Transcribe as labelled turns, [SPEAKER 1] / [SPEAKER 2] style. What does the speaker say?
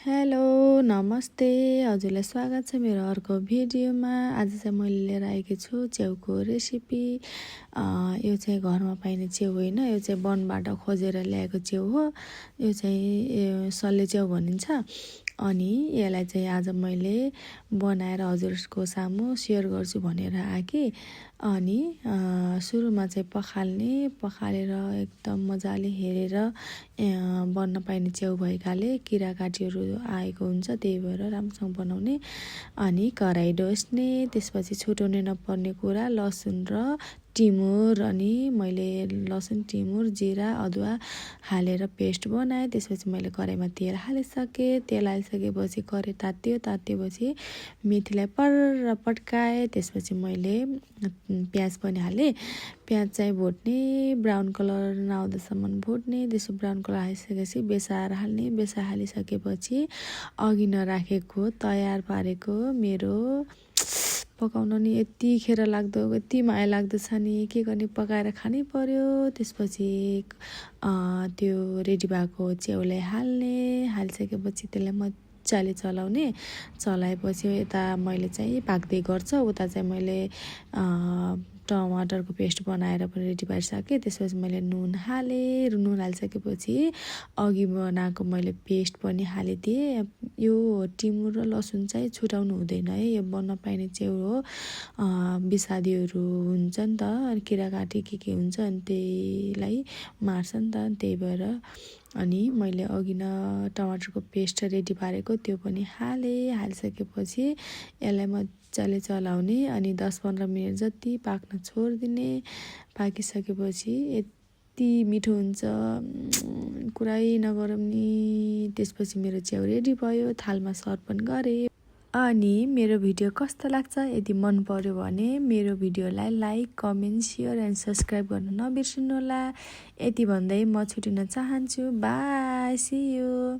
[SPEAKER 1] Hello नमस्ते हजुरलाई स्वागत छ मेरो अर्को भिडियोमा। आज चाहिँ मैले लिएर आएकी छु च्याउको रेसिपी। यो चाहिँ घरमा पाइने च्याउ होइन, यो चाहिँ वनबाट खोजेर ल्याएको च्याउ हो। यो चाहिँ सल्ले च्याउ भनिन्छ। अनि यसलाई चाहिँ आज मैले बनाएर हजुरको सामु सेयर गर्छु भनेर आएँ। अनि सुरुमा चाहिँ पखालेर एकदम मजाले हेरेर बन्न पाइने च्याउ भएकाले किराकाटीहरू आएको हुन्छ, त्यही भएर राम्रोसँग बनाउने। अनि कराई डोस्ने, त्यसपछि छुटाउनै नपर्ने कुरा लसुन र टिमुर। अनि मैले लसुन, टिमुर, जिरा, अदुवा हालेर पेस्ट बनाएँ। त्यसपछि मैले कराईमा तेल हालिसकेँ। तेल हालिसकेपछि कराई तातिएपछि मेथीलाई पर्र पड्काएँ। त्यसपछि मैले प्याज पनि हालेँ। प्याज चाहिँ भुट्ने, ब्राउन कलर नआउँदासम्म भुट्ने। त्यसो ब्राउन कलर हालिसकेपछि बेसार हाल्ने। बेसार हालिसकेपछि अघि नराखेको तयार पारेको मेरो पकाउन नि यति लाग्दो, यति माया लाग्दछ नि, के गर्ने, पकाएर खानै पर्यो। त्यसपछि त्यो रेडी भएको च्याउलाई हाल्ने। हालिसकेपछि त्यसलाई मजाले चलाउने। चलाएपछि यता मैले चाहिँ पाक्दै गर्छ, उता चाहिँ मैले टमाटरको पेस्ट बनाएर पनि रेडी पारिसकेँ। त्यसपछि मैले नुन हालेँ। नुन हालिसकेपछि अघि बनाएको मैले पेस्ट पनि हालिदिएँ। यो टिमुर र लसुन चाहिँ छुटाउनु हुँदैन है, यो बन्न पाइने च्याउ हो। विषादीहरू हुन्छ नि त, अनि किराकाटी के हुन्छ, अनि त्यहीलाई मार्छ नि त, त्यही भएर। अनि मैले अघि न टमाटरको पेस्ट रेडी पारेको त्यो पनि हालेँ। हालिसकेपछि यसलाई मजाले चलाउने अनि 10-15 मिनट जति पाक्न छोडिदिने। पाकिसकेपछि यति मिठो हुन्छ, कुरै नगरौँ नि। त्यसपछि मेरो च्याउ रेडी भयो, थालमा सर्भ पनि गरेँ। अनि मेरो भिडियो कस्तो लाग्छ, यदि मन पर्यो भने मेरो भिडियोलाई like, comment, share and subscribe गर्न नबिर्सिनु होला। यति भन्दै म छुटिन चाहन्छु। Bye, see you.